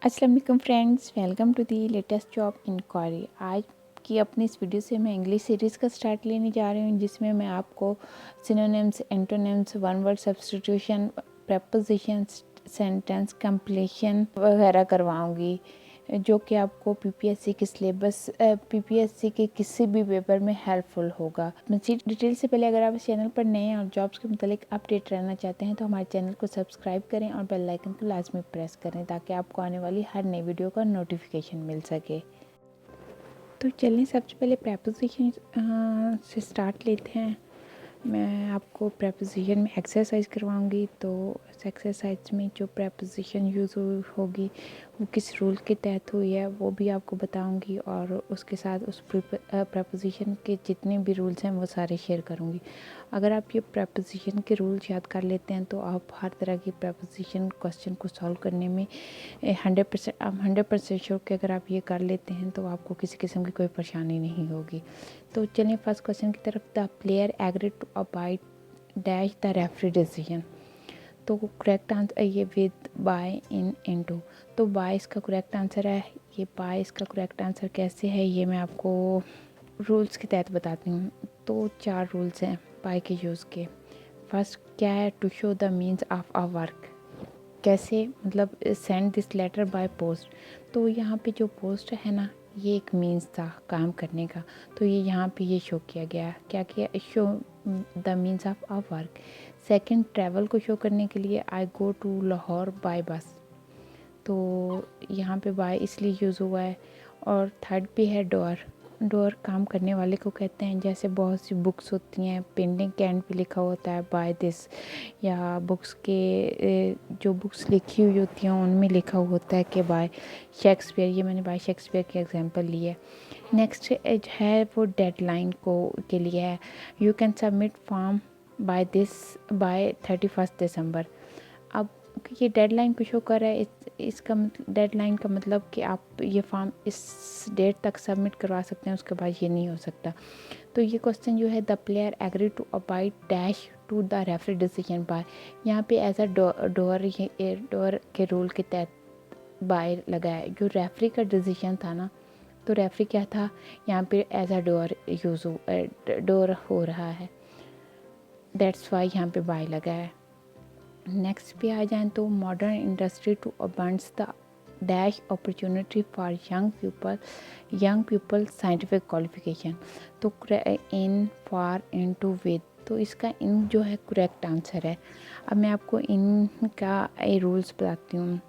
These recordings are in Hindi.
अस्सलाम वालेकुम friends, welcome to the latest job inquiry. आज की अपनी इस वीडियो से मैं इंग्लिश सीरीज़ का स्टार्ट लेने जा रही हूँ, जिसमें मैं आपको synonyms, antonyms, one word substitution, prepositions, sentence completion वगैरह करवाऊँगी, जो कि आपको पीपीएससी के सिलेबस पीपीएससी के किसी भी पेपर में हेल्पफुल होगा। डिटेल से पहले अगर आप इस चैनल पर नए हैं और जॉब्स के मुतालिक अपडेट रहना चाहते हैं तो हमारे चैनल को सब्सक्राइब करें और बेल आइकन को लाजमी प्रेस करें ताकि आपको आने वाली हर नई वीडियो का नोटिफिकेशन मिल सके। तो चलिए सबसे पहले प्रेपोजिशन से स्टार्ट लेते हैं। मैं आपको प्रेपोजिशन में एक्सरसाइज करवाऊंगी, तो इस एक्सरसाइज में जो प्रेपोजिशन यूज़ होगी वो किस रूल के तहत हुई है वो भी आपको बताऊंगी, और उसके साथ उस प्रेपोजिशन के जितने भी रूल्स हैं वो सारे शेयर करूंगी। अगर आप ये प्रेपोजिशन के रूल्स याद कर लेते हैं तो आप हर तरह की प्रेपोजिशन क्वेश्चन को सॉल्व करने में 100% श्योर कि अगर आप ये कर लेते हैं तो आपको किसी किस्म की कोई परेशानी नहीं होगी। तो चलिए फर्स्ट क्वेश्चन की तरफ। The player agreed to abide dash the referee decision. तो करेक्ट आंसर ये विद बाय इन इनटू। तो बाय इसका करेक्ट आंसर है। ये बाय इसका करेक्ट आंसर कैसे है ये मैं आपको रूल्स के तहत बताती हूँ। तो 4 रूल्स हैं बाय के यूज़ के। फर्स्ट क्या है? To show the means of a work. कैसे? मतलब send this letter by post. तो यहाँ पे जो पोस्ट है ना, ये एक मीन्स था काम करने का, तो ये यहाँ पे ये शो किया गया। क्या किया? Show the means of a work. Second, travel को शो करने के लिए I go to Lahore by bus. तो यहाँ पे बाय इसलिए यूज़ हुआ है। और थर्ड पे है डोर। डोर काम करने वाले को कहते हैं। जैसे बहुत सी बुक्स होती हैं, पेंटिंग के एंड पे लिखा होता है बाय दिस, या बुक्स के जो बुक्स लिखी हुई होती हैं उनमें लिखा हुआ होता है कि बाय शेक्सपियर। ये मैंने बाय शेक्सपियर के एग्जांपल लिए है। नेक्स्ट है वो डेडलाइन को के लिए है। You can submit form by this by 31 दिसंबर। अब ये डेडलाइन को शो कर रहा है। इसका डेडलाइन का मतलब कि आप ये फॉर्म इस डेट तक सबमिट करवा सकते हैं, उसके बाद ये नहीं हो सकता। तो ये क्वेश्चन जो है, the player agree to abide dash to the referee decision by, यहाँ पे एज अ डोर के रूल के तहत बाय लगा है। जो रेफरी का डिसीजन था ना, तो रेफरी क्या था यहाँ पे? एज अ डोर हो रहा है, दैट्स वाई यहाँ पे बाय लगा है। नेक्स्ट पे आ जाएं तो modern industry to abounds the dash opportunity for young people scientific qualification. तो in for in to with, तो इसका इन जो है करेक्ट आंसर है। अब मैं आपको इन का रूल्स बताती हूँ।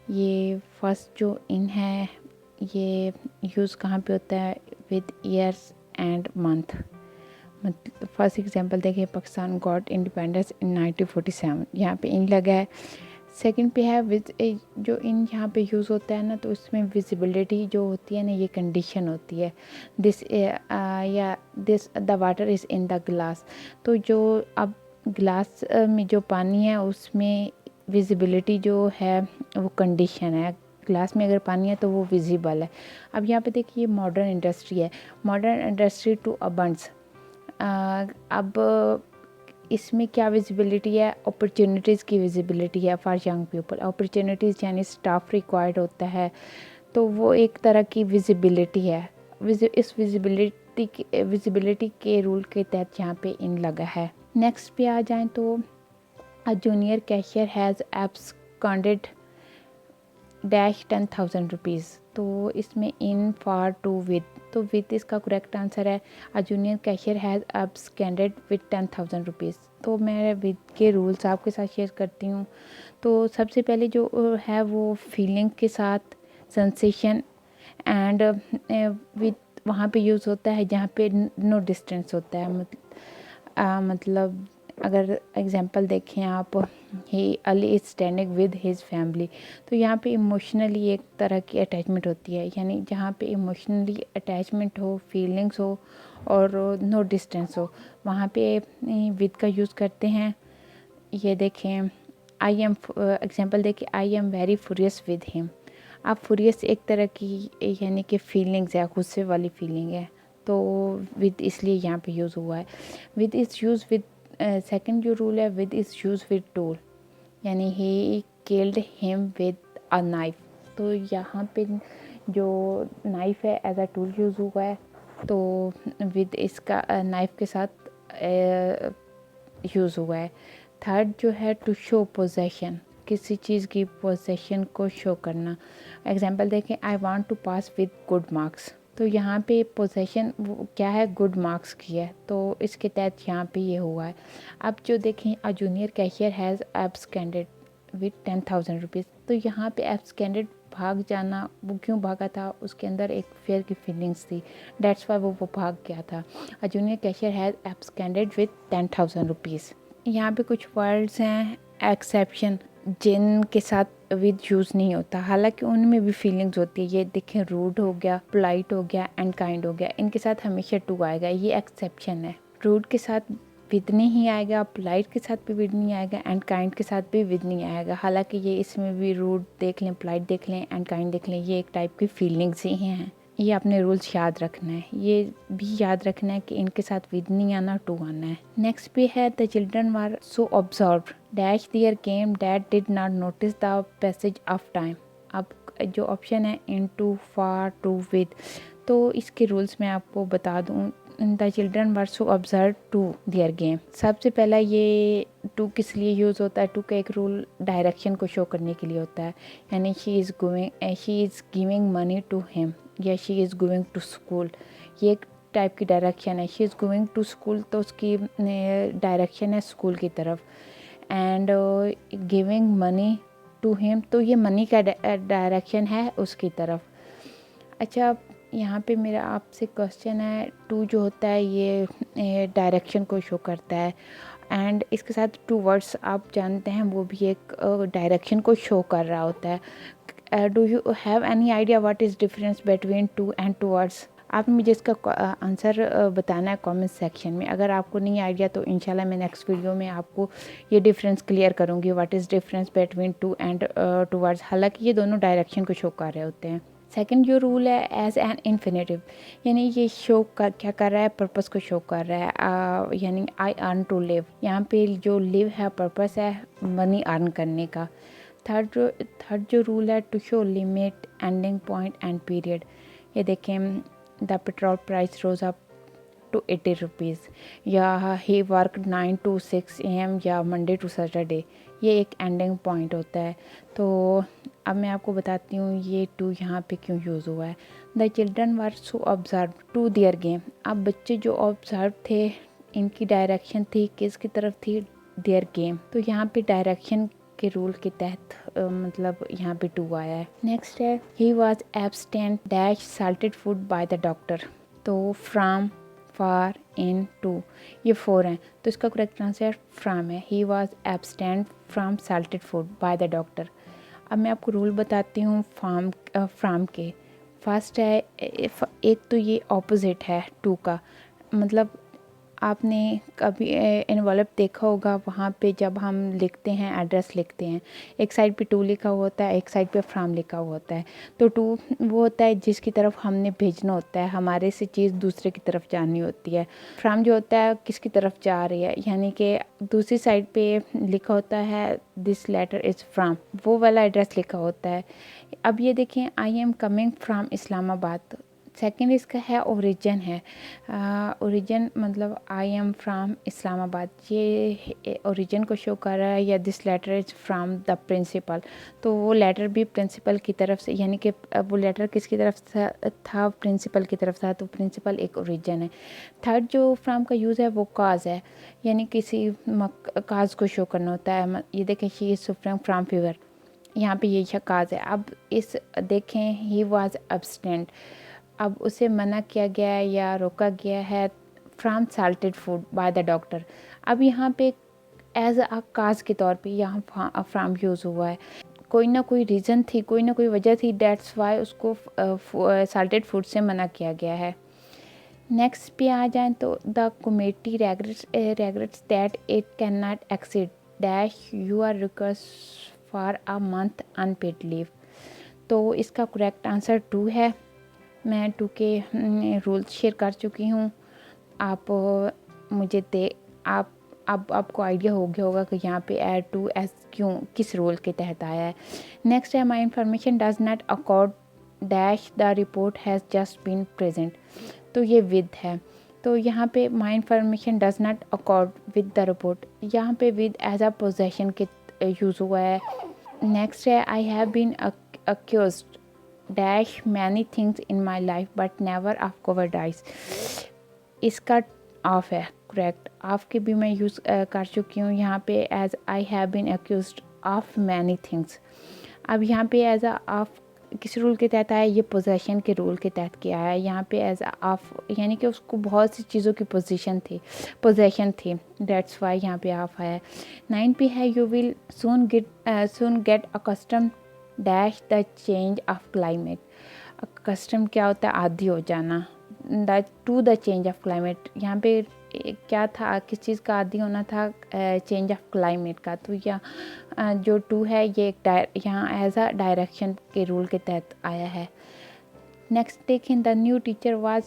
ये फर्स्ट जो इन है ये यूज़ कहाँ पे होता है? With years and month. मतलब फर्स्ट एग्जांपल देखिए, पाकिस्तान गॉट इंडिपेंडेंस इन 1947, यहाँ पे इन लगा है। सेकंड पे है विद, जो इन यहाँ पे यूज़ होता है ना, तो उसमें विजिबिलिटी जो होती है ना, ये कंडीशन होती है। दिस या this the water is in the glass. तो जो अब ग्लास में जो पानी है उसमें विजिबिलिटी जो है वो कंडीशन है। ग्लास में अगर पानी है तो वो विजिबल है। अब यहाँ पे देखिए मॉडर्न इंडस्ट्री है। Modern industry to abounds. अब इसमें क्या विजिबिलिटी है? अपॉर्चुनिटीज़ की विजिबिलिटी है फॉर यंग पीपल। अपॉर्चुनिटीज़ यानी स्टाफ रिक्वायर्ड होता है, तो वो एक तरह की विजिबिलिटी है। इस विजिबिलिटी के रूल के तहत यहाँ पे इन लगा है। नेक्स्ट पे आ जाएं तो अ junior cashier has absconded dash 10,000 rupees. तो इसमें इन फॉर टू विद, तो विद इसका करेक्ट आंसर है। अ junior cashier has absconded with 10,000 rupees. तो मैं विद के रूल्स आपके साथ शेयर करती हूँ। तो सबसे पहले जो है वो फीलिंग के साथ सेंसेशन एंड विद वहाँ पे यूज़ होता है जहाँ पे नो डिस्टेंस होता है। मतलब अगर एग्जांपल देखें आप, he Ali is standing with his family, तो यहाँ पे इमोशनली एक तरह की अटैचमेंट होती है। यानी जहाँ पे इमोशनली अटैचमेंट हो, फीलिंग्स हो और नो डिस्टेंस हो, वहाँ पे विद का यूज़ करते हैं। ये देखें, आई एम एग्जांपल देखिए, I am very furious with him. अब फुरियस एक तरह की यानी कि फीलिंग्स है, गुस्से वाली फीलिंग है, तो विद इसलिए यहाँ पे यूज़ हुआ है। With is use with. Second जो रूल है, with is use with tool, यानी he killed him with a knife. तो यहाँ पे जो नाइफ़ है एज अ टूल यूज़ हुआ है, तो विद इसका नाइफ़ के साथ यूज़ हुआ है। थर्ड जो है टू शो पोजेशन, किसी चीज़ की पोजेशन को शो करना। एग्जांपल देखें, I want to pass with good marks, तो यहाँ पे पोजेशन क्या है, गुड मार्क्स की है, तो इसके तहत यहाँ पे ये हुआ है। अब जो देखें, a junior cashier has absconded with 10,000 rupees, तो यहाँ पे एब्सकेंडेड भाग जाना, वो क्यों भागा था, उसके अंदर एक फेयर की फीलिंग्स थी, डेट्स वाई वो भाग गया था। A junior cashier has absconded with 10,000 rupees. यहाँ पे कुछ वर्ड्स हैं एक्सेप्शन, जिनके साथ विद यूज़ नहीं होता, हालांकि उनमें भी फीलिंग्स होती है। ये देखें, रूड हो गया, पोलाइट हो गया एंड काइंड हो गया, इनके साथ हमेशा टू आएगा, ये एक्सेप्शन है। रूड के साथ विद नहीं आएगा, पोलाइट के साथ भी विद नहीं आएगा एंड काइंड के साथ भी विद नहीं आएगा। हालांकि ये इसमें भी रूड देख लें, पोलाइट देख लें एंड काइंड देख लें, ये एक टाइप की फीलिंग्स ही हैं। ये अपने रूल्स याद रखना है, ये भी याद रखना है कि इनके साथ विद नहीं आना, टू आना है। नेक्स्ट पे है the children were so observed dash their game that did not notice the passage of time. अब जो ऑप्शन है in to, for, to, with, तो इसके रूल्स मैं आपको बता दूं। The children were so observe to their game, सबसे पहला ये टू किस लिए यूज़ होता है, टू का एक रूल डायरेक्शन को शो करने के लिए होता है, यानी she is giving money to him या she is going to school, ये एक टाइप की डायरेक्शन है। She is going to school, तो उसकी डायरेक्शन है स्कूल की तरफ। And giving money to him, तो ये मनी का डायरेक्शन है उसकी तरफ। अच्छा, यहाँ पे मेरा आपसे क्वेश्चन है, टू जो होता है ये डायरेक्शन को शो करता है, एंड इसके साथ टू वर्ड्स आप जानते हैं वो भी एक डायरेक्शन को शो कर रहा होता है। Do you have any idea what is difference between to and too words? आप मुझे इसका आंसर बताना है कमेंट सेक्शन में। अगर आपको नहीं आइडिया तो इंशाल्लाह मैं नेक्स्ट वीडियो में आपको ये डिफरेंस क्लियर करूँगी, what is difference between to and too words. हालांकि ये दोनों डायरेक्शन को शो कर रहे होते हैं। सेकंड जो रूल है एज एन इन्फिनेटिव, यानी ये शो क्या कर रहा है, पर्पस को शो कर रहा है। यानी आई अर्न टू लिव, यहाँ पे जो लिव है पर्पस है मनी अर्न करने का। थर्ड जो रूल है to show limit, ending point and period, ये देखें, the petrol price rose up to 80 rupees, या ही वर्क 9 to 6 AM, या मंडे टू सैटरडे, ये एक एंडिंग पॉइंट होता है। तो अब मैं आपको बताती हूँ ये टू यहाँ पे क्यों यूज़ हुआ है। The children were so observe to their game, अब बच्चे जो ऑब्जर्व थे इनकी डायरेक्शन थी किसकी तरफ थी, देयर गेम, तो यहाँ पे डायरेक्शन के रूल के तहत मतलब यहाँ पे टू आया है। नेक्स्ट है he was एब्सटेंट dash salted food by the doctor, तो फ्राम, फार, इन, टू, ये फोर हैं, तो इसका करेक्ट आंसर फ्राम है। He was एब्सटेंट from salted food by the doctor. अब मैं आपको रूल बताती हूँ फ्राम के। फर्स्ट है, एक तो ये ऑपोजिट है टू का, मतलब आपने कभी एनवलप देखा होगा, वहाँ पे जब हम लिखते हैं एड्रेस लिखते हैं, एक साइड पे टू लिखा हुआ होता है, एक साइड पे फ्राम लिखा हुआ होता है। तो टू वो होता है जिसकी तरफ हमने भेजना होता है, हमारे से चीज़ दूसरे की तरफ जानी होती है। फ्राम जो होता है किसकी तरफ जा रही है, यानी कि दूसरी साइड पे लिखा होता है दिस लेटर इज़ फ्राम, वो वाला एड्रेस लिखा होता है। अब ये देखें, I am coming from Islamabad, second इसका है ओरिजिन है। ओरिजिन मतलब आई एम फ्राम इस्लामाबाद, ये ओरिजिन को शो कर रहा है, या this letter is from the principal, तो वो लेटर भी प्रिंसिपल की तरफ से, यानी कि वो लेटर किसकी तरफ था, प्रिंसिपल की तरफ था, तो प्रिंसिपल एक ओरिजिन है। थर्ड जो फ्राम का यूज़ है वो काज है, यानी किसी काज को शो करना होता है। ये देखें, she is suffering from fever, यहाँ पे ये काज है। अब इस देखें, ही वाज एब्सटेंट, अब उसे मना किया गया है या रोका गया है from salted food by the doctor. अब यहाँ पे एज अ काज के तौर पे यहाँ फ्राम यूज़ हुआ है, कोई ना कोई रीज़न थी, कोई ना कोई वजह थी, डेट्स वाई उसको साल्टेड फूड से मना किया गया है। नेक्स्ट पे आ जाएं तो the committee regrets that it can not exceed dash your request for a month unpaid leave, तो इसका करेक्ट आंसर टू है। मैं टू के रूल्स शेयर कर चुकी हूँ, आप अब आपको आइडिया हो गया होगा कि यहाँ पे एड टू एस क्यों, किस रूल के तहत आया है। नेक्स्ट है my information does not accord dash the report has just been present. तो ये विद है, तो यहाँ पे my information does not accord with the report, यहाँ पे विद एज अ पोजेशन के यूज़ हुआ है। नेक्स्ट है I have been accused dash many things in my life but never of cowardice. इसका ऑफ है, करेक्ट। ऑफ के भी मैं यूज़ कर चुकी हूँ यहाँ पे as I have been accused of many things. अब यहाँ पे एज अ ऑफ किस रूल के तहत आया, ये पोजेशन के रूल के तहत किया है। यहाँ पे एज ऑफ यानी कि उसको बहुत सी चीज़ों की पोजेशन थी, दैट्स वाई यहाँ पे ऑफ आया। 9 पे है you will soon get accustom dash the change of climate. Accustom क्या होता है, आदी हो जाना, to the change of climate. यहाँ पे क्या था, किस चीज़ का आदी होना था, चेंज ऑफ क्लाइमेट का। तो यहाँ जो टू है ये यहाँ एज अ डायरेक्शन के रूल के तहत आया है। नेक्स्ट देखें, the new teacher was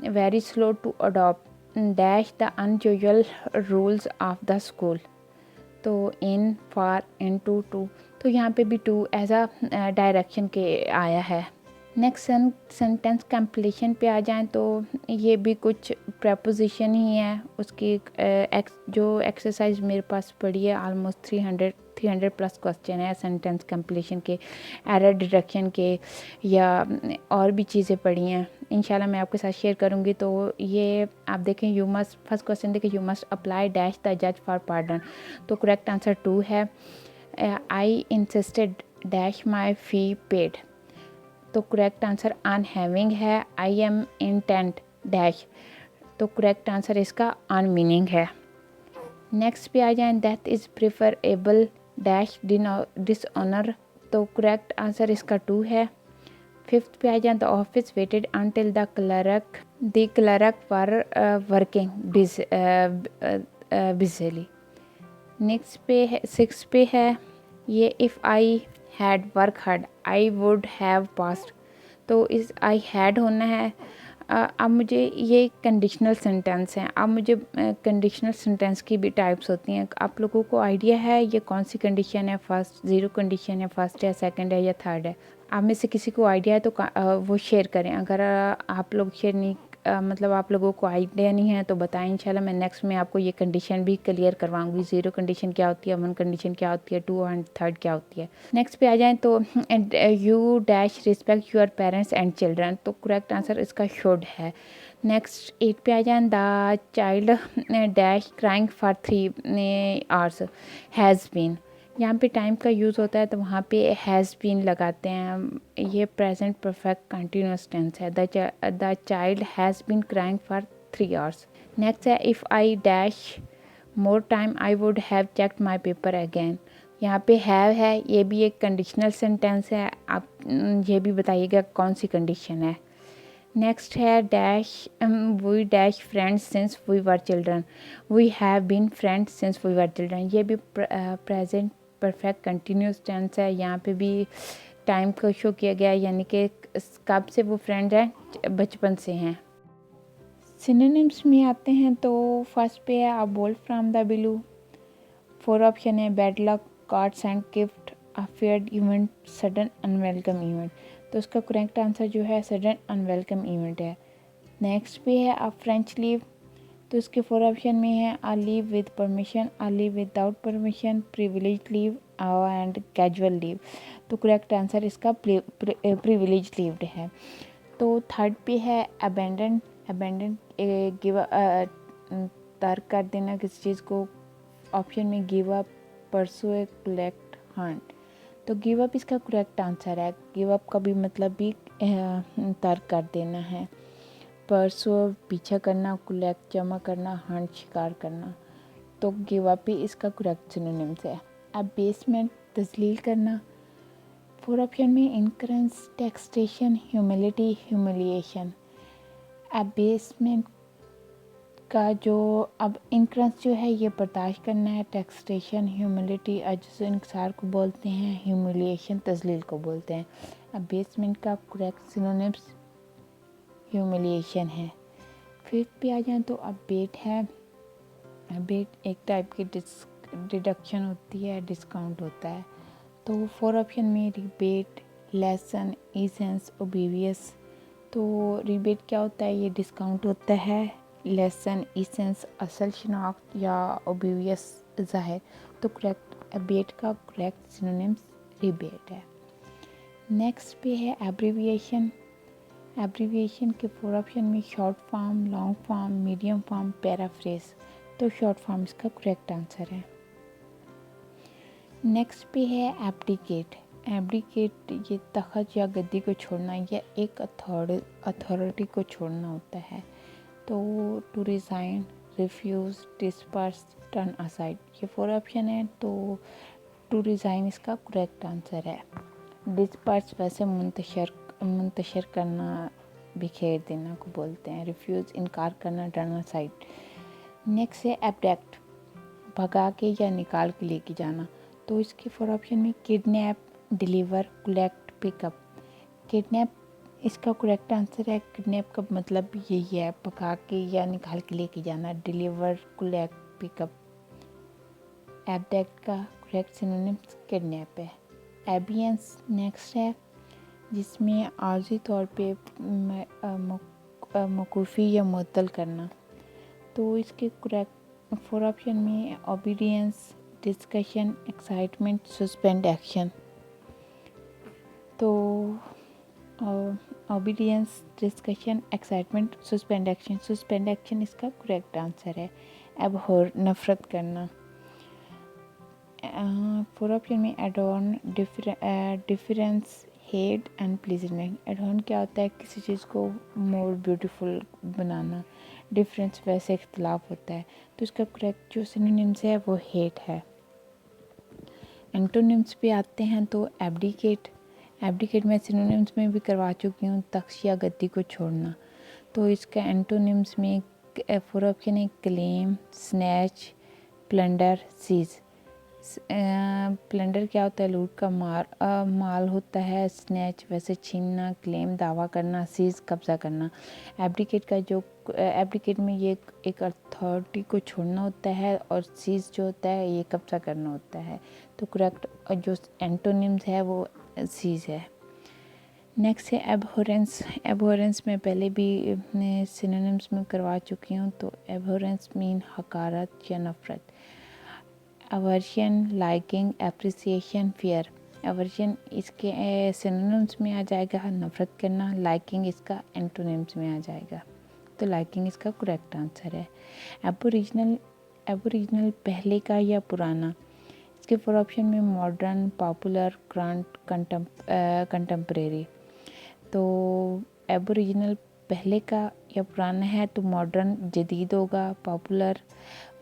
very slow to adopt dash the unusual rules of the school. तो इन फॉर इन टू तो यहाँ पे भी टू एज अ डायरेक्शन के आया है। नेक्स्ट सेंटेंस कंप्लीशन पे आ जाएं तो ये भी कुछ प्रपोजिशन ही है। उसकी जो एक्सरसाइज मेरे पास पड़ी है ऑलमोस्ट 300 प्लस क्वेश्चन है सेंटेंस कंप्लीशन के, एरर डिटेक्शन के, या और भी चीज़ें पड़ी हैं। इंशाल्लाह मैं आपके साथ शेयर करूँगी। तो ये आप देखें, यू मस्ट, फर्स्ट क्वेश्चन देखें, you must apply dash the जज फॉर पार्डन। तो करेक्ट आंसर 2 है। I insisted dash my fee paid. तो करेक्ट आंसर ऑन हैविंग है। आई एम इंटेंट डैश, तो करेक्ट आंसर इसका ऑन मीनिंग है। नेक्स्ट पे आ जाए, death is preferable dash dishonour. तो करेक्ट आंसर इसका 2 है। 5th पे आ जाए, the office waited until the clerk were working बिजली। नेक्स्ट पे है 6 पे है ये, if I had work hard I would have passed. तो इस आई हैड होना है। अब मुझे ये कंडीशनल सेंटेंस हैं। अब मुझे कंडीशनल सेंटेंस की भी टाइप्स होती हैं। आप लोगों को आइडिया है ये कौन सी कंडीशन है, फर्स्ट ज़ीरो कंडीशन है, फर्स्ट है, सेकंड है या थर्ड है? आप में से किसी को आइडिया है तो वो शेयर करें। अगर आप लोग शेयर नहीं मतलब आप लोगों को आइडिया नहीं है तो बताएं, इंशाल्लाह मैं नेक्स्ट में आपको ये कंडीशन भी क्लियर करवाऊंगी। ज़ीरो कंडीशन क्या होती है, वन कंडीशन क्या होती है, टू एंड थर्ड क्या होती है। नेक्स्ट पे आ जाएं तो you dash respect your parents and children. तो करेक्ट आंसर इसका शुड है। नेक्स्ट 8 पे आ जाएं, the child dash crying for 3 hours has been. यहाँ पे टाइम का यूज़ होता है तो वहाँ पे हैज़ बीन लगाते हैं। ये प्रेजेंट परफेक्ट कंटिन्यूस टेंस है। The child has been crying for 3 hours. Next है, if I dash more time I would have checked my paper again. यहाँ पे हैव है, ये भी एक कंडीशनल सेंटेंस है। आप ये भी बताइएगा कौन सी कंडीशन है। नेक्स्ट है dash we dash friends since we were children. We have been friends since we were children. ये भी प्रेजेंट परफेक्ट कंटिन्यूस टेंस है। यहाँ पे भी टाइम को शो किया गया है, यानी कि कब से वो फ्रेंड हैं, बचपन से हैं। सिनोनिम्स में आते हैं तो फर्स्ट पे है, a bolt from the blue. 4 option है, bad luck, cards and gift, offered event, sudden unwelcome event. तो उसका करेक्ट आंसर जो है सडन अनवेलकम इवेंट है। नेक्स्ट पे है, अ फ्रेंच लीव। तो इसके 4 ऑप्शन में है, a leave with permission, a leave without permission, privilege leave and casual leave. तो करेक्ट आंसर इसका प्रिविलेज लीव्ड है। तो थर्ड पे है, अबेंडन गिव तर्क कर देना किसी चीज़ को। ऑप्शन में गिव अप, परसू, कलेक्ट, हंट। तो गिव अप इसका करेक्ट आंसर है। गिव अप का भी मतलब भी तर्क कर देना है। परसू पीछा करना, कलेक्ट जमा करना, हंट शिकार करना। तो गिव अप ही इसका करेक्ट सिनोनिम्स है। अबेसमेंट तजलील करना। 4 ऑप्शन में इनकरेंस, टैक्सेशन, ह्यूमिलिटी, ह्यूमिलिएशन। अबेसमेंट का जो अब इनकरेंस जो है ये बर्दाश्त करना है, टैक्सेशन, ह्यूमिलिटी अज्ज़ इंकसार को बोलते हैं, ह्यूमिलिएशन तजलील को बोलते हैं। अबेसमेंट का करेक्ट सिनोनिम्स ह्यूमिलिएशन है। 5th पे आ जाए तो अबेट है, अबेट एक टाइप की डिडक्शन होती है, डिस्काउंट होता है। तो 4 ऑप्शन में रिबेट, लेसन, इसेंस, ओबिवियस। तो रिबेट क्या होता है? ये डिस्काउंट होता है। लेसन, इसेंस असल शनाख्त या ओबिवियस ज़ाहिर। तो करेक्ट अबेट का करेक्ट सिनोनिम्स रिबेट है। नेक्स्ट पे है एब्रीविएशन। एब्रीविएशन के 4 ऑप्शन में short form, long form, medium form, paraphrase. तो शॉर्ट फॉर्म इसका करेक्ट आंसर है। नेक्स्ट पे है एब्डिकेट। एब्डिकेट ये तख़्त या गद्दी को छोड़ना या एक अथॉरिटी को छोड़ना होता है। तो to resign, refuse, disperse, turn aside, ये 4 ऑप्शन है। तो टू रिज़ाइन इसका करेक्ट आंसर है। डिस्पर्स वैसे मुंतशिर करना, बिखेर देना को बोलते हैं। रिफ्यूज़ इनकार करना, टर्न असाइड। नेक्स्ट है एब्डक्ट, भगा के या निकाल के लेके जाना। तो इसके 4 ऑप्शन में kidnap, deliver, collect, pickup. Kidnap इसका करेक्ट आंसर है। किडनैप का मतलब यही है, भगा के या निकाल के लेके जाना। Deliver, collect, pick up. एब्डक्ट का करेक्ट सिनोनिम किडनैप है। एबियंस नेक्स्ट है, जिसमें आर्जी तौर पे मौकूफ़ी या मुअत्तल करना। तो इसके करेक्ट 4 ऑप्शन में obedience, discussion, excitement, suspend action. तो obedience, discussion, excitement, suspend action. Suspend action इसका करेक्ट आंसर है। एबहॉर नफरत करना। 4 ऑप्शन में adorn, difference, hate and pleasement. Adorn क्या होता है? किसी चीज़ को मोर ब्यूटीफुल बनाना। डिफरेंस वैसे इख्तलाफ होता है। तो इसका करेक्ट जो सिनोनिम्स है वो हेट है। एंटोनिम्स पे आते हैं तो एब्डिकेट। एब्डिकेट मैं सिनोनिम्स में भी करवा चुकी हूँ, तख्त या गद्दी को छोड़ना। तो इसका एंटोनिम्स में 4 ऑप्शन है claim, snatch, plunder, seize. Plunder क्या होता है? लूट का माल होता है। स्नैच वैसे छीनना, क्लेम दावा करना, सीज कब्जा करना। एब्डिकेट का जो एब्डिकेट में ये एक अथॉरिटी को छोड़ना होता है और सीज जो होता है ये कब्जा करना होता है। तो करेक्ट जो एंटोनिम्स है वो सीज है। नेक्स्ट है एबहोरेंस। एबहोरेंस में पहले भी सिनोनिम्स में करवा चुकी हूँ। तो एबहोरेंस मीन हकारत या नफरत। Aversion, liking, appreciation, fear. Aversion इसके सिनोनिम्स में आ जाएगा नफरत करना। लाइकिंग इसका एंटोनिम्स में आ जाएगा। तो लाइकिंग इसका करेक्ट आंसर है। एबोरिजिनल पहले का या पुराना। इसके 4 ऑप्शन में मॉडर्न, पॉपुलर, करंट, कंटेम्परेरी। तो एबोरिजिनल पहले का या पुराना है तो मॉडर्न जदीद होगा, पॉपुलर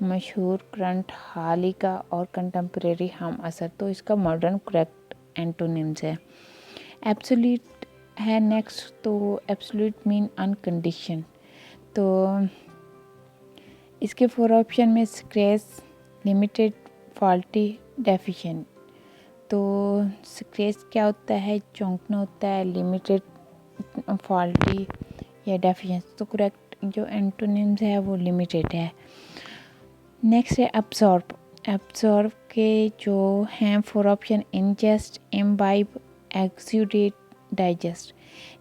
मशहूर, करंट हाल ही का और कंटेम्परेरी हम असर। तो इसका मॉडर्न करेक्ट एंटोनिम्स है। एब्सोल्यूट है नेक्स्ट। तो एब्सोल्यूट मीन अनकंडीशन। तो इसके 4 ऑप्शन में स्क्रेच, लिमिटेड, फॉल्टी, डेफिशिएंट। तो स्क्रेच क्या होता है? चौंकना होता है। लिमिटेड, फॉल्टी या डेफिशिएंट। तो करेक्ट जो एंटोनिम्स है वो लिमिटेड है। नेक्स्ट है एब्सॉर्ब। एब्सॉर्ब के जो हैं 4 ऑप्शन इनजेस्ट, इम्बाइब, एक्सुडेट, डाइजेस्ट।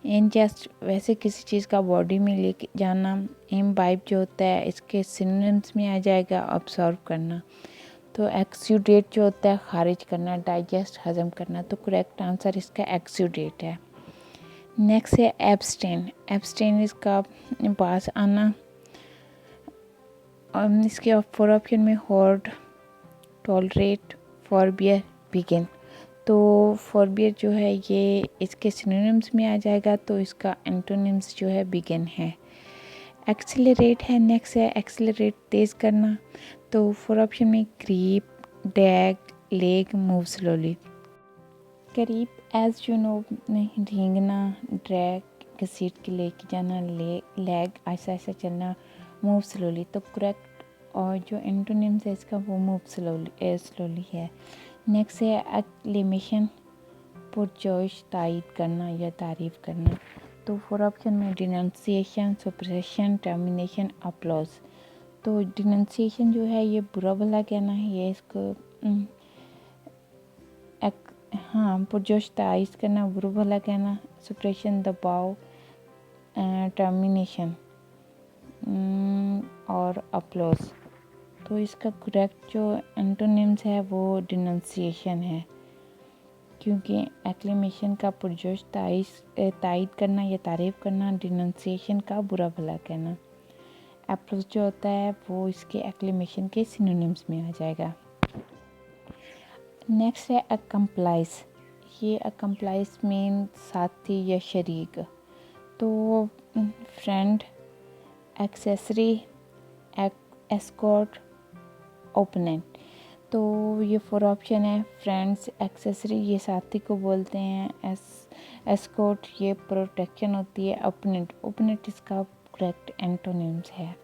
इनजेस्ट वैसे किसी चीज़ का बॉडी में लेके जाना। इम्बाइब जो होता है इसके सिनोनिम्स में आ जाएगा अब्सॉर्ब करना। तो एक्सुडेट जो होता है खारिज करना। डाइजेस्ट हजम करना। तो करेक्ट आंसर इसका एक्सुडेट है। नेक्स्ट है एब्सटेन। एब्सटेन इसका पास आना। इसके 4 ऑप्शन में होर्ड, टॉलरेट, फॉरबियर, बिगिन। तो फॉरबियर जो है ये इसके सिनोनिम्स में आ जाएगा। तो इसका एंटोनिम्स जो है बिगिन है। एक्सीलरेट है नेक्स्ट है। एक्सीलरेट तेज़ करना। तो 4 ऑप्शन में creep, drag, lag, move slowly. Creep as you know रेंगना, ड्रैग घसीट के लेके जाना, लेग ऐसा ऐसा चलना, मूव स्लोली। तो करेक्ट और जो एंटोनिम्स है इसका वो मूव स्लोली है। नेक्स्ट है एक्लेमेशन, पुरजोश, तायद करना या तारीफ़ करना। तो 4 ऑप्शन में डिनंसिएशन, सुप्रेशन, टर्मिनेशन, अपलॉज। तो डिनंसिएशन जो है ये बुरा भला कहना है, ये इसको हाँ पुरजोश ताइज करना, बुरा भला कहना, सप्रेशन दबाव, टर्मिनेशन और अपलोज। तो इसका करेक्ट जो एंटोनिम्स है वो डिनंसिएशन है, क्योंकि एक्लेमेशन का पुरजोश तायद करना या तारीफ करना, डिनंसिएशन का बुरा भला कहना। एप्रोच जो होता है वो इसके एक्लेमेशन के सिनोनिम्स में आ जाएगा। नेक्स्ट है अकम्प्लाइज। ये अकम्प्लाइज मीन साथी या शरीक। तो फ्रेंड, एक्सेसरी, एस्कॉर्ट, ओपोनेंट। तो ये 4 ऑप्शन है। फ्रेंड्स, एक्सेसरी ये साथी को बोलते हैं, एस्कॉर्ट ये प्रोटेक्शन होती है, ओपोनेंट इसका करेक्ट एंटोनिम्स है।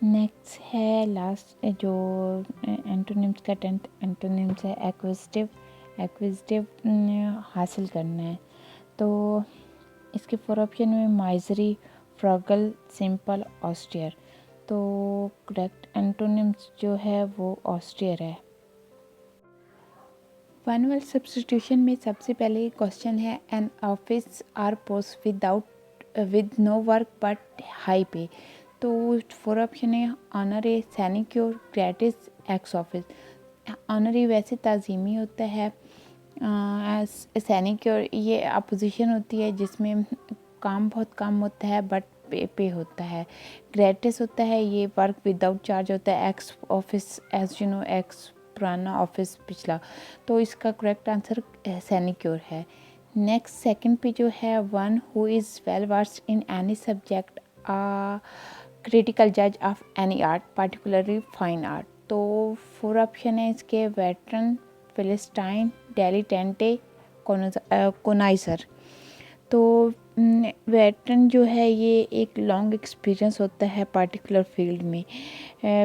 नेक्स्ट है लास्ट जो एंटोनिम्स का 10th एंटोनिम्स है एक्विजिटिव हासिल करना है। तो इसके 4 ऑप्शन में माइजरी, फ्रगल, सिंपल, ऑस्टियर। तो करेक्ट एंटोनिम्स जो है वो ऑस्टियर है। वन वर्ड सब्स्टिट्यूशन में सबसे पहले क्वेश्चन है, an office or post with no work but high pay. तो 4 ऑप्शन है, honorary, sinecure, gratis, ex office. Honorary वैसे ताज़ीमी होता है, सैनिक्योर ये अपोजिशन होती है जिसमें काम बहुत कम होता है बट पे होता है। ग्रेटिस होता है ये वर्क विदाउट चार्ज होता है। Ex office as you know, ex पुराना, ऑफिस पिछला। तो इसका करेक्ट आंसर सैनिक्योर है। नेक्स्ट सेकंड पे जो है, one who is well versed in any subject, critical जज of any art, particularly fine art. तो 4 ऑप्शन है इसके, वेटरन, फिलिस्टाइन, डेलीटेंटे, कोनाइसर। तो वेटरन जो है ये एक लॉन्ग एक्सपीरियंस होता है पार्टिकुलर फील्ड में।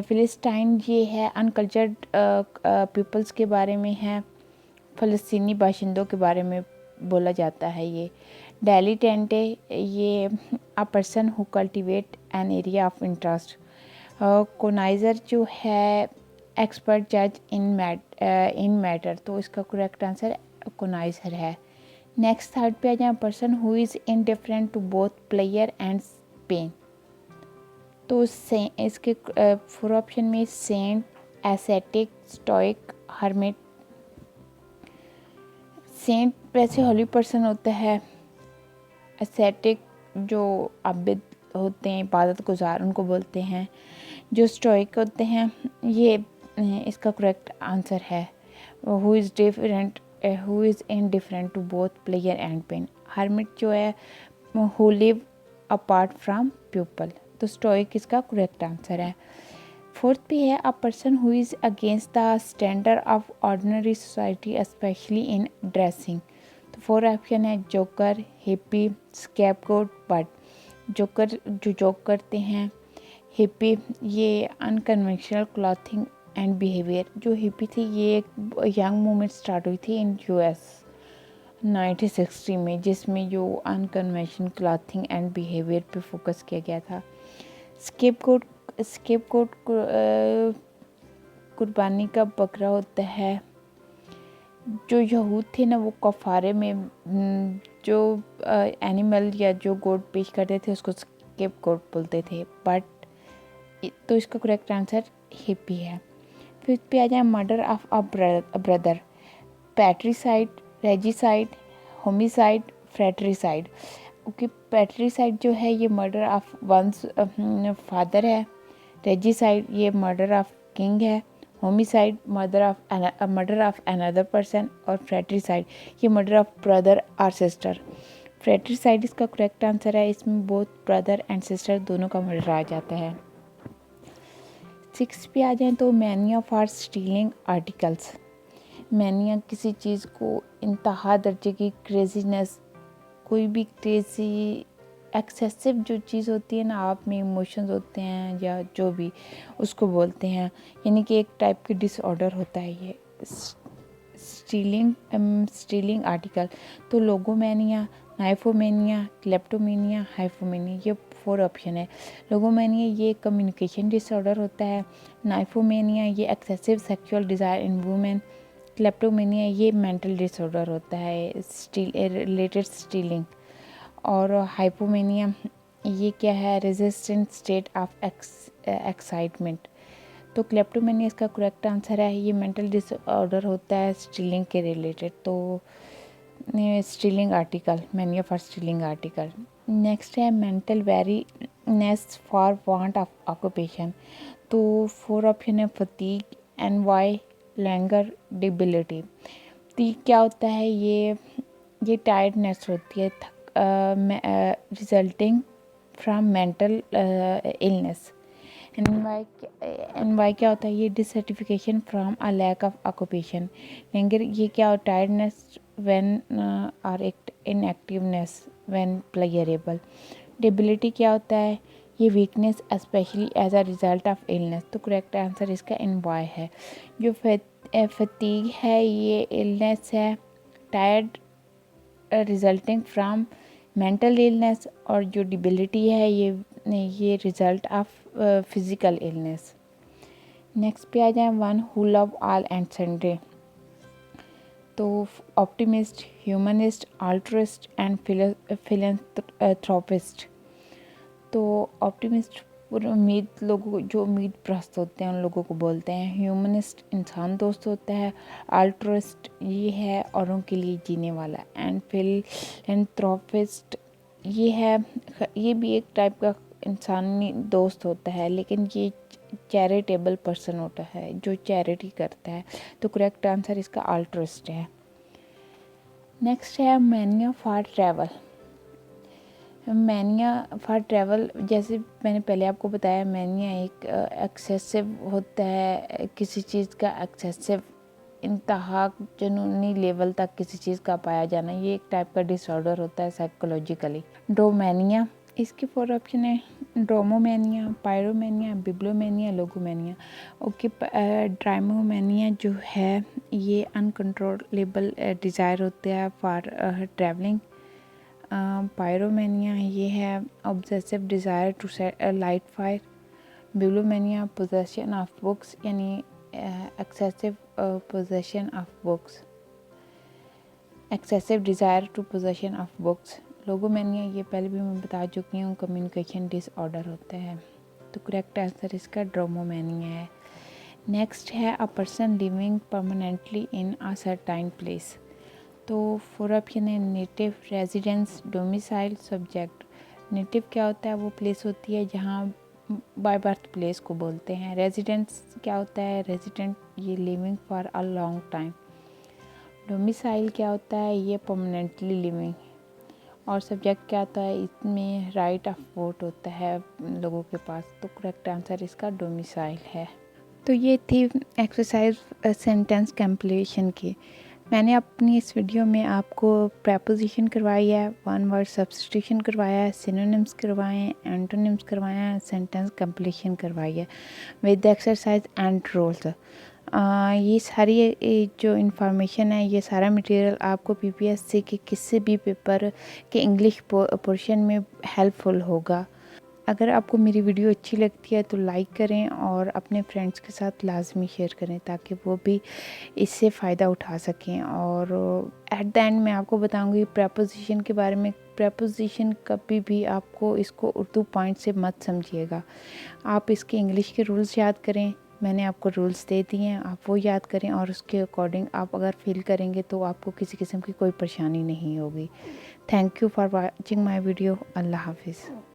फिलिस्टाइन ये है अनकल्चर्ड पीपल्स के बारे में है, फ़लस्तीनी बाशिंदों के बारे में बोला जाता है ये। डेलीटेंटे ये a person who cultivate an area of interest. Connoisseur जो है एक्सपर्ट जज इन मैटर। तो इसका करेक्ट आंसर कोनाइजर है। नेक्स्ट थर्ड पे आ जाए, person who is indifferent to both player and pain. तो इसके 4 ऑप्शन में saint, ascetic, stoic, hermit. Saint वैसे होली पर्सन होता है, एसेटिक जो आबिद होते हैं, इबादत गुजार, उनको बोलते हैं। जो स्टोइक होते हैं ये इसका करेक्ट आंसर है। Who is indifferent to both player and pain. Hermit जो है who live apart from people. तो स्टोइक इसका करेक्ट आंसर है। फोर्थ पे है, a person who is against the standard of ordinary society specially in dressing. तो 4 ऑप्शन है, joker, hippie, scapegoat, but. Joker जो जोक करते हैं, हिप्पी ये अनकन्वेंशनल क्लॉथिंग एंड बिहेवियर। जो हिप्पी थी ये एक यंग मूवमेंट स्टार्ट हुई थी इन यूएस 1960 में, जिसमें जो अनकन्वेंशनल क्लॉथिंग एंड बिहेवियर पे फोकस किया गया था। स्केपगोट कुर्बानी का बकरा होता है। जो यहूद थे ना वो कफारे में जो एनिमल या जो गोट पेश करते थे उसको स्केपगोट बोलते थे। बट तो इसका करेक्ट आंसर हिप्पी है। फिफ्थ पे आ जाए, murder of a brother, patricide, regicide, homicide, fratricide. Okay, patricide जो है ये मर्डर ऑफ वंस फादर है। रेजिसाइड ये मर्डर ऑफ किंग है। Homicide murder of another person. और फ्रेटरिसाइड ये मर्डर ऑफ ब्रदर और सिस्टर। फ्रेटरिसाइड इसका करेक्ट आंसर है। इसमें बोथ ब्रदर एंड सिस्टर दोनों का मर्डर आ जाता है। 6 पे आ जाए तो mania for stealing articles. Mania किसी चीज़ को इंतहा दर्जे की क्रेजीनेस, कोई भी क्रेजी एक्सेसिव जो चीज़ होती है ना, आप में इमोशंस होते हैं या जो भी, उसको बोलते हैं। यानी कि एक टाइप की डिसऑर्डर होता है ये स्टीलिंग आर्टिकल। तो लोगोमैनिया, नाइफोमेनिया, क्लेप्टोमेनिया, हाइपोमेनिया, ये 4 ऑप्शन है। लोगोमेनिया ये कम्युनिकेशन डिसऑर्डर होता है। नाइफोमेनिया ये एक्सेसिव सेक्सुअल डिज़ायर इन वुमेन। क्लेप्टोमेनिया ये मेंटल डिसऑर्डर होता है, रिलेटेड स्टीलिंग। और हाइपोमेनिया ये क्या है, रेजिस्टेंट स्टेट ऑफ एक्साइटमेंट। तो क्लेप्टोमेनिया इसका करेक्ट आंसर है। ये मेंटल डिसऑर्डर होता है स्टीलिंग के रिलेटेड। तो stealing article, mania for stealing article. Next है mental weariness for want of occupation. तो 4 ऑप्शन है, fatigue, ennui, languor, debility. Fatigue क्या होता है, ये टायर्डनेस होती है resulting from mental illness. Ennui क्या होता है, ये dissatisfaction from a lack of occupation. Languor ये क्या होता है, टायर्डनेस व्हेन और इनएक्टिवनेस व्हेन प्लेयरेबल। डिबिलिटी क्या होता है, ये weakness specially as a result of illness. तो करेक्ट आंसर इसका एनवाई है। जो फटीग है ये इलनेस है, tired resulting from mental illness. और जो डिबिलिटी है ये result of physical illness. Next पे आ जाए, one who love all and Sunday. तो optimist, humanist, altruist and philanthropist. तो ऑप्टिमिस्ट उम्मीद, लोगों जो उम्मीद प्रस्त होते हैं उन लोगों को बोलते हैं। ह्यूमनिस्ट इंसान दोस्त होता है। आल्ट्रिस्ट ये है औरों के लिए जीने वाला। एंड फिलैंथ्रोपिस्ट ये भी एक टाइप का इंसानी दोस्त होता है, लेकिन ये चैरिटेबल पर्सन होता है जो चैरिटी करता है। तो करेक्ट आंसर इसका आल्ट्रिस्ट है। नेक्स्ट है mania for travel. Mania for travel, जैसे मैंने पहले आपको बताया, मैनिया एक एक्सेसिव होता है, किसी चीज़ का एक्सेसिव इंतहा जुनूनी लेवल तक किसी चीज़ का पाया जाना, ये एक टाइप का डिसऑर्डर होता है साइकोलॉजिकली। ड्रोमैनिया, इसके 4 ऑप्शन है, ड्रोमोमेनिया, पायरोमेनिया, बिब्लोमेनिया, लोगोमेनिया। ओके, ड्राइमोमेनिया जो है ये अनकंट्रोलेबल डिज़ायर होते हैं फॉर ट्रैवलिंग। पायरोमेनिया ये है obsessive desire to light fire. Bibliomania possession of books, यानी excessive possession of books, excessive desire to possession of books. Logomania ये पहले भी मैं बता चुकी हूँ, कम्युनिकेशन डिसऑर्डर होता है। तो करेक्ट आंसर इसका ड्रोमोमेनिया है। नेक्स्ट है a person living permanently in a certain place. तो 4 ऑप्शन है, native, residence, domicile, subject. Native क्या होता है, वो प्लेस होती है जहाँ बाय बर्थ प्लेस को बोलते हैं। रेजिडेंस क्या होता है, रेजिडेंट ये living for a long time. Domicile क्या होता है, ये परमानेंटली लिविंग। और सब्जेक्ट क्या होता है, इसमें राइट ऑफ वोट होता है लोगों के पास। तो करेक्ट आंसर इसका डोमिसाइल है। तो ये थी एक्सरसाइज सेंटेंस कंप्लीशन की। मैंने अपनी इस वीडियो में आपको प्रेपोजिशन करवाई है, वन वर्ड सब्स्टिट्यूशन करवाया है, सिनोनिम्स करवाए हैं, एंटोनिम्स करवाया है, सेंटेंस कंप्लीशन करवाई है विद एक्सरसाइज एंड रूल्स। ये सारी जो इन्फॉर्मेशन है, ये सारा मटेरियल आपको पीपीएससी के किसी भी पेपर के इंग्लिश पोर्शन में हेल्पफुल होगा। अगर आपको मेरी वीडियो अच्छी लगती है तो लाइक करें और अपने फ्रेंड्स के साथ लाजमी शेयर करें ताकि वो भी इससे फ़ायदा उठा सकें। और एट द एंड मैं आपको बताऊंगी प्रेपोजिशन के बारे में। प्रेपोजिशन कभी भी आपको इसको उर्दू पॉइंट से मत समझिएगा, आप इसके इंग्लिश के रूल्स याद करें। मैंने आपको रूल्स दे दिए हैं, आप वो याद करें और उसके अकॉर्डिंग आप अगर फील करेंगे तो आपको किसी किस्म की कोई परेशानी नहीं होगी। Thank you for watching my video. अल्लाह हाफिज़।